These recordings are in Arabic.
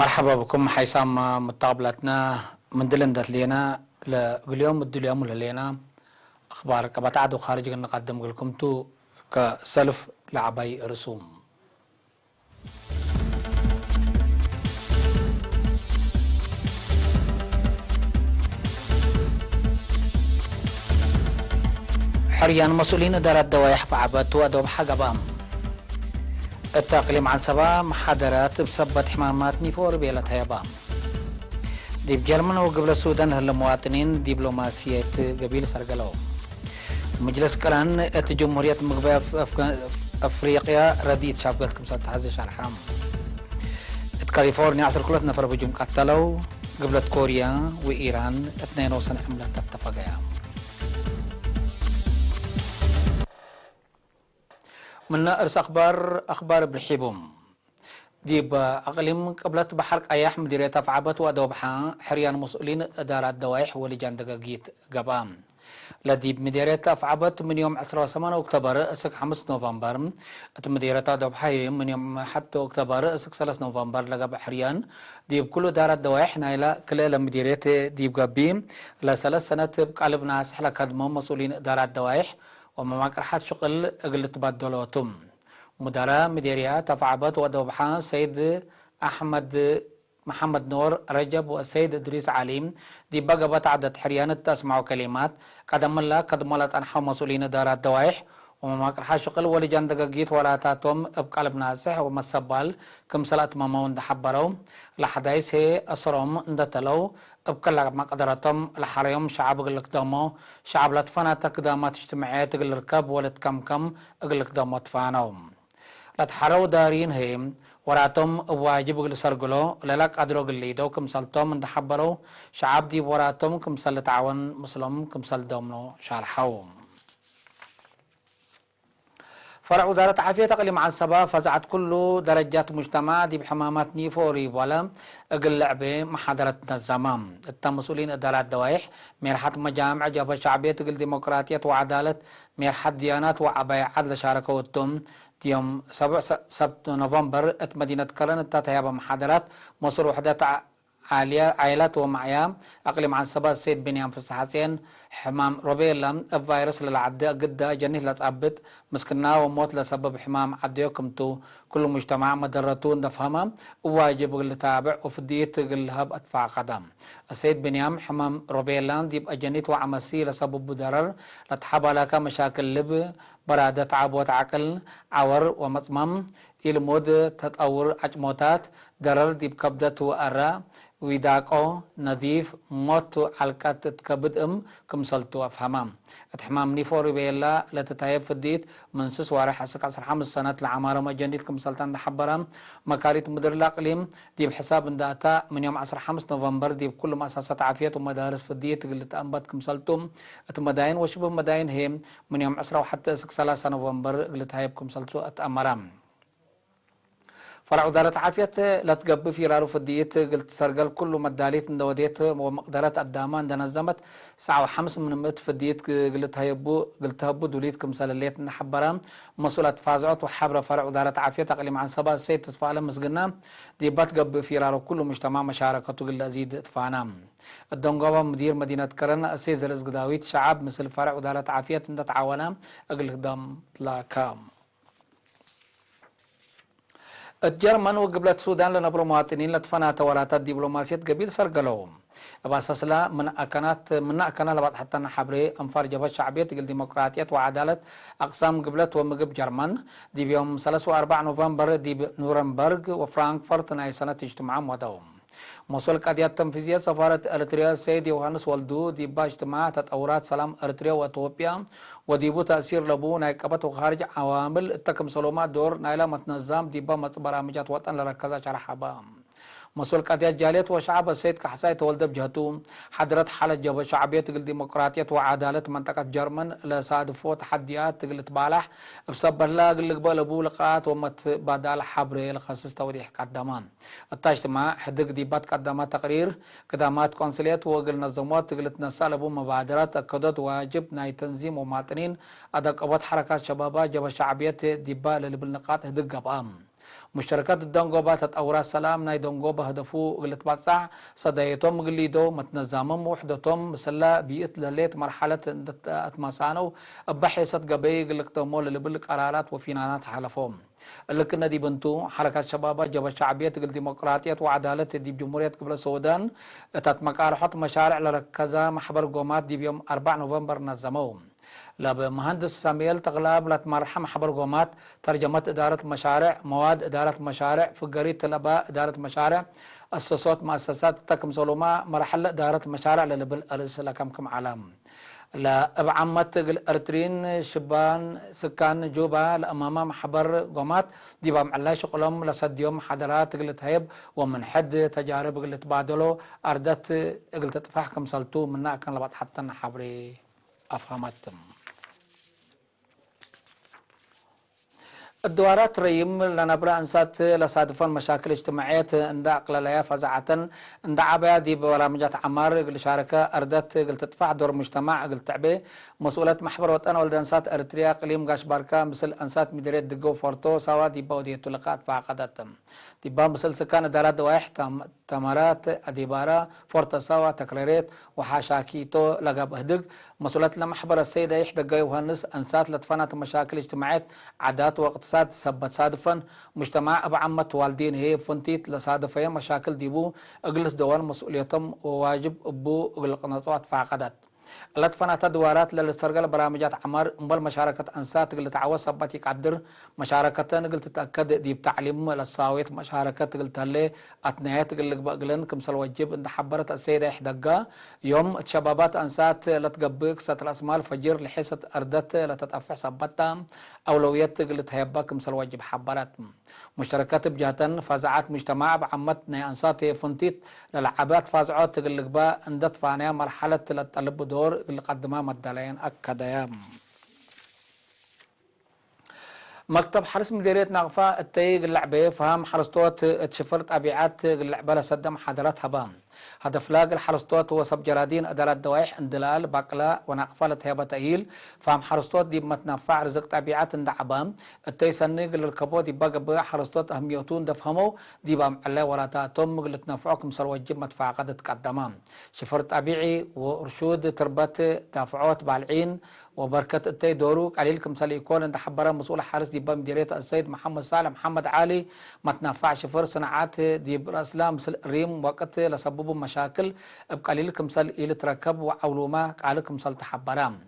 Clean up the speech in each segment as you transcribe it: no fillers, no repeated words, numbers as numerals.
مرحبا بكم حيسام متقابلتنا من دلندت لينا اليوم اليوم لينا اخبار كبتعدو خارج نقدم لكم تو كسلف لعبي رسوم. حريان مسؤولين إدارة الدوايح فعبت وأدوب حقبام التأقليم عن سبا محاضرات بسبت حمامات نيفور بيلة هيبام ديب جرمن وقبل السودان هالمواطنين دبلوماسية قبيل سرقلو مجلس كران جمهورية مغبية أفريقيا رديت شابكتكم ستحزي شرحام كاليفورنيا عصر كلها نفر بجم قتلوا قبل كوريا وإيران 2 سنة حملة اتفقيا من أرس أخبار بالحبوم ديب أقليم قبلت بحرق أياح مديرية فعبت وأدوبحا حريان مسؤولين إدارة الدوايح ولجان دقاقيت قبام لديب مديرية فعبت من يوم 18 أكتوبر أسك 5 نوفمبر مديرية أدوبحا من يوم حتى أكتوبر أسك 3 نوفمبر لقب حريان ديب كل إدارة الدوايح نايلة كل مديرية ديب قبيم لثلاث سنة بقلبنا سحلة كدمهم مسؤولين إدارة الدوايح وما مكرحات شغل أقل تبادلوتم مدراء مديريات تفعبت ودوبحان سيد أحمد محمد نور رجب والسيد إدريس عليم دي بقبت عدد حريان تسمعوا كلمات قدم الله قدملت أنحو مسؤولين إدارة الدوايح وما مكرحات شغل ولجان دقاقيت ولا تاتهم بقلب ناسح ومتسبال كم صلاة مامون دحبرو لحدايس هي أسرهم اندتلو بكل مقدرتهم لحريهم شعب قلق دمو شعب لطفانا تقدامات اجتماعية تقل ركب ولد كم قلق دمو تفانو لتحرو دارين هيم وراتهم واجب قل سرقلو للاك قدرو قليدو كم سلطهم اندحبرو شعب دي وراتهم كم سل تعاون مسلم كم سل دومنو شارحو فرع وزارة عافية تقليم عن سبا فزعت كل درجات مجتمع دي بحمامات نيفوري ولا اقل لعبة محاضرة الزمام المسؤولين إدارة الدوايح ميرحات مجامع جابة شعبية تقل ديمقراطية وعدالة ميرحات ديانات وعباية عدل شاركة والتم يوم 7 نوفمبر مدينة كرن تتهيب محاضرات مصر وحدات عائلات ومعيا أقلم عن سبا السيد بنيام في الصحاتين حمام روبيلا الفيروس للعداء قد جنه لتعبد مسكنا وموت لسبب حمام عديكم تو كل مجتمع مدرتون دفهما واجب لتابع وفديت الهب أدفع قدم السيد بنيام حمام روبيلا ديب أجنيت وعمسي لسبب ضرر لتحب لك مشاكل لب برادة عبوة عقل عور ومصمم المود تطور عجموتات ضرر ديب كبدة وأرى ويداقو نظيف موت علقات تكبد كم سلطو أفهمام اتحمام نيفوري بيلا لتتايب فديت من سس وارح حسك 15 سنة لعمارة مجانيت كم سلطان دحبرام مكاريت مدير الأقليم دي بحساب داتا من يوم 15 نوفمبر دي بكل مؤسسات عافية ومدارس فديت اللي تأنبت كم سلطم اتمداين وشبه مداين هم من يوم 10 وحتى 3 نوفمبر اللي تهايب كم سلطو اتأمرام فرع وزارة عافية لا تقب في رارو فديت قلت سرقل كل مداليت ندوديت ومقدرات قدامان دنزمت ساعة وحمس من مت فديت قلت هبو دوليت كمسال الليت نحبرام مسؤولة فازعت وحبر فرع وزارة عافية تقليم عن سبا السيد تصفى مسقنا دي بتقب في رارو كل مجتمع مشاركته قل أزيد تفانام الدنقوة مدير مدينة كرن السيد رزق داويت شعب مثل فرع وزارة عافية تتعاونا أقل دم تلاكام الجرمن وقبلت السودان لنبرو مواطنين لتفنا توراتات دبلوماسية قبيل سرقلوهم باساسلا من أكنا لبعض حتى نحبري أنفار جبهة شعبية تقل ديمقراطية وعدالة أقسام قبلت ومقب جرمن دي بيوم 3 و4 نوفمبر دي نورنبرغ وفرانكفورت ناي سنة اجتماع مدوم مسؤول قضيات تنفيذية سفارة أريتريا السيد يوهانس والدو دي اجتماع تطورات سلام أريتريا وإثيوبيا وديبو تأثير لبو نايقبت وخارج عوامل التكم سلومات دور نايلا متنظم ديبا برامجات وطن لركزة شرحبا مسؤول قضيات جالية وشعب السيد كحساي تولد بجهته حضرت حالة جبهة شعبية تقل ديمقراطية وعدالة منطقة جرمن لصادفو تحديات تقل تبالح بسبب لا قل قبل ابو لقاءات ومت بدال حبري لخصص توريح قدمان اجتماع حدق ديبات قدامات تقرير قدامات كونسليات وقل نظمات تقل تنسال ابو مبادرات اكدت واجب ناي تنظيم ومواطنين ادق ابوت حركات شبابات جبهة شعبية ديبا للبالنقاط هدق قبام مشتركات الدنقوبة تتأورا السلام ناي دنقوبة هدفو قلت باتسع صدايتهم قليدو متنظامهم وحدتهم مسلا بيئت لليت مرحلة اتماسانو بحيثت قبي قلت تمول اللي بلك قرارات وفينانات حلفهم اللي كنا دي بنتو حركات شبابات جبهة شعبية تقل ديمقراطية وعدالة دي بجمهورية قبل السودان تتمكار حط مشاريع لركزة محبر قومات دي بيوم 4 نوفمبر نظموهم لاب مهندس ساميل تغلاب لتمرحم حبر قومات ترجمة إدارة مشاريع مواد إدارة مشاريع فقرية الأباء إدارة مشاريع أسسات مؤسسات تكم سلوما مرحلة إدارة مشاريع للبل أرسل كم علام لا أبعمت أرترين شبان سكان جوبا لأمام محبر قومات دي بعمل شغلهم لصديوم حضرات قلت هيب ومن حد تجارب قلت بادلو أردت قلت تفحكم سلطو منا كان لبعض حتى نحبري أفهمتم الدوارات ريم لنبرا انسات لصادفون مشاكل اجتماعية عند اقلالية فزعة عند عبا دي برامجات عمار قل شاركة اردت قل تدفع دور مجتمع قل تعبي مسؤولة محبر وطن ولد انسات ارتريا قليم قاش باركا مثل انسات مديرية دقو فورتو سوا دي باودية تلقات فعقدتهم دي با مثل سكان دارات دوايح تمارات اديبارا فورتا سوا تكريريت وحاشاكيتو لقب هدق مسؤولة لمحبر السيدة يحدق يوهنس انسات لتفنات مشاكل اجتماعية عادات واقتصاد سبت صادفا مجتمع أبعمت والدين هي فنتيت لصادفية مشاكل ديبو اجلس دوان مسؤوليتهم وواجب ابو اجل قناطات فعقدات لتفنات دوارات للسرقل برامجات عمر امبال مشاركة انسات قل تعوى سبت يقدر مشاركة قل تتأكد دي بتعليم للصاويت مشاركة قل تهلي اتنايات قل بقلن كمسل وجب ان حبرت السيدة احدقا يوم تشبابات انسات لتقبق ست الاسمال فجر لحيسة اردت لتتأفح سبتا اولويات قل تهيبا كمسل وجب حبرت مشتركات بجهتن فازعات مجتمع بعمت انسات فنتيت للعبات فازعات قل با اندت فانيا مرحلة لتطلب دور اللي قدمها مدلين أكدايام مكتب حرس مديرية نغفا التيق اللعبة فهم حرستوت تشفرت أبيعات اللعبة لسدم حضرات هبام هدف لاق الحرستوت وصب جرادين أدارات دوايح اندلال باقلا ونقفة لتهيبة تأهيل فهم حرستوت دي متنفع رزق أبيعات اندعبام التي سنق للركبو دي باقا حرستوت أهميتون دفهمو دي بام على وراتاتهم مقل تنفعوكم سلوجب مدفع قد تقدمان شفرت أبيعي ورشود تربت دافعوت بالعين وبركة التي دورو قليل كمثال يكون عند حبرة مسؤول حارس دي بمديرية السيد محمد صالح محمد علي ما تنفع شفر صناعات دي براسلام مثل ريم وقت لسببوا مشاكل بقليل كمثال إلى تركب وعولوما قال كمثال تحبرام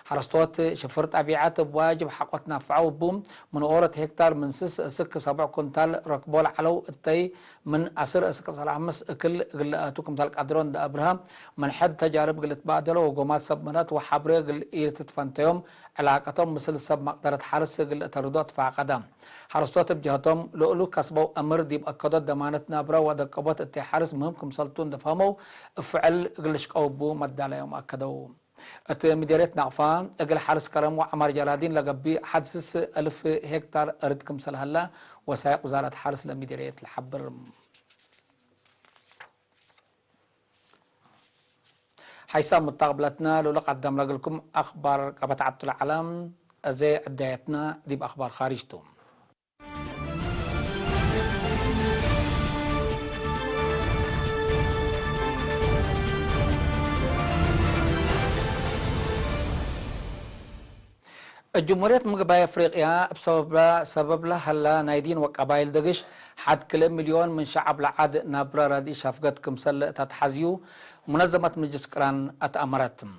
حرستوت شفرت أبيعات بواجب حقوق نفعوا بوم من أورة هكتار من سك 7 كنتال ركبول علو التي من أسر سك سلامس كل قلتكم تلك أدرون دا أبراهام من حد تجارب قلت بادلو وقومات سبمنات وحبري قل إيه تتفنتهم علاقتهم مثل سب مقدرة حرس قل تردوت فعقدام حرستوت بجهتهم لؤلو كسبوا أمر دي بأكدت دمانت نابرا ودقبات التي حرس مهمكم سلطون دفهموا افعل قلش قوبو مدى يوم أكدوا مديرية نعفا اقل حارس كرم وعمر جلادين لقبي حدث 1000 هكتار اردكم سلهلا وسائق وزارة حارس لمديرية الحبر حيث متقبلتنا لولا قدم لكم اخبار قبة عبد العلام زي عدايتنا دي باخبار خارجتهم الجمهورية مقباية افريقيا بسبب لها هلا نايدين وقبائل دقش حد كل مليون من شعب لعاد نابرا رادي شافقت كمسل تتحزيو منظمة مجلس قران اتأمرتم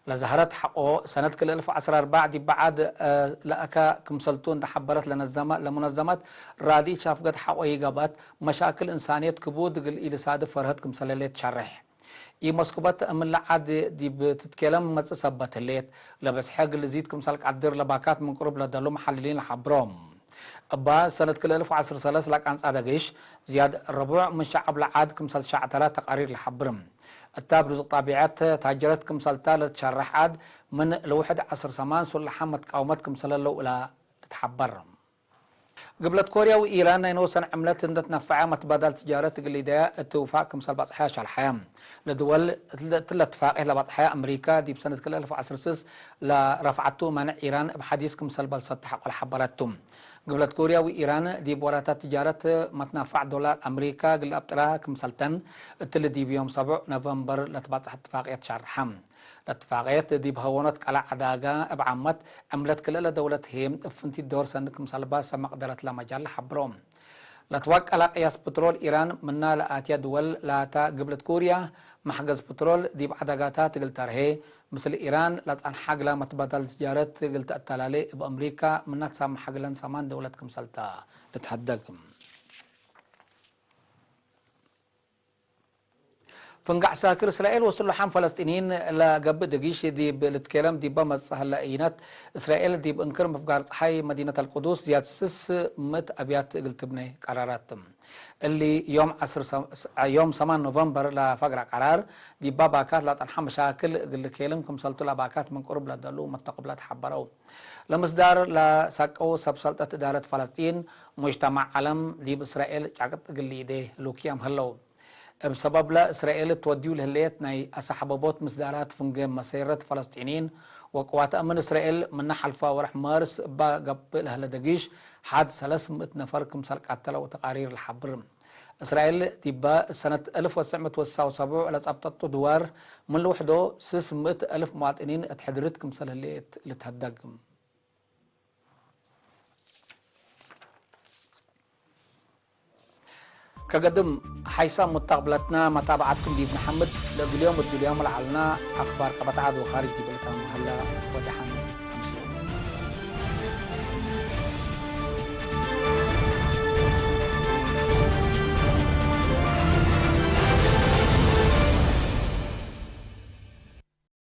لزهرت حقو سنة كل 1014 دي بعد لأكا كمسلتون تحبرت لمنظمة رادي شافقت حقو يقبات مشاكل إنسانية كبود قل إلى سادة فرهت كمسلاليت شرح مسكوبات من لعاد دي بتتكلم متصبت الليت لبس حق اللي زيدكم سالك عدير لباكات من قرب لدلو محللين لحبروم أبا سنة كل 1013 لك أنس أدقيش زياد الربوع من شعب لعاد كمسال شعترات تقارير لحبرم التابرز الطابعات تاجرت كمسال تالت شرحات من الواحد 10 سمان سول حمد قومت كمسال اللو إلى تتحبرم قبلت كوريا وإيران ينوسن عملت اندت نفعها متبادل تجارة تقليدية اتفاق كمسال بطحية شال حيام لدول تل اتفاق إلى بطحية أمريكا دي بسنة كل 1016 لرفعته منع إيران بحديث كمسال بلصت تحق الحبراتهم قبلت كوريا وإيران دي بوراتات تجارة متنفع دولار أمريكا قل أبترا كمسالتن التل دي بيوم 7 نوفمبر لتبطح اتفاقية شهر حم الاتفاقيات دي بهونت على عداقة بعمت عملت كل دولة هيم فنتي الدور سنكم سلبا سما قدرت لا مجال حبروم لتوق على قياس بترول إيران منا لآتيا دول لاتا قبلت كوريا محجز بترول دي بعداقاتها تقل ترهي مثل إيران لا تنحق لا متبادل تجارة تقل تأتلالي بأمريكا منا تسام حقلن سامان دولتكم سلتا لتحدقكم فنقع ساكر إسرائيل وصلوا حام فلسطينيين لا قبل دقيش دي بالكلام دي بمز هلاقينات إسرائيل دي بانكر مفقار حي مدينة القدس زياد سس مت أبيات قلتبني قراراتهم اللي يوم 8 نوفمبر لا فقر قرار دي باكات لا تنحى مشاكل قل كلامكم سلطوا لا باكات من قرب لا دلو متقبلات حبروا لمصدر لا ساقو سبسلطة إدارة فلسطين مجتمع علم دي بإسرائيل جاكت قل ده لوكيام هلو بسبب لا إسرائيل توديو لهليت ناي أسحبابات مصدرات فنجم مسيرة فلسطينيين وقوات أمن إسرائيل من حلفا ورح مارس قبل هالدقيش حد 300 نفر كمسال قتلة وتقارير الحبر إسرائيل تبا سنة 1979 على أبطت دوار من لوحده 600 ألف مواطنين اتحدرت كمسال هليت اللي تهدقم كقدم حيث متقبلتنا متابعتكم دي محمد اليوم العلنا أخبار قبطعات وخارج دي بلتان هلا وجحان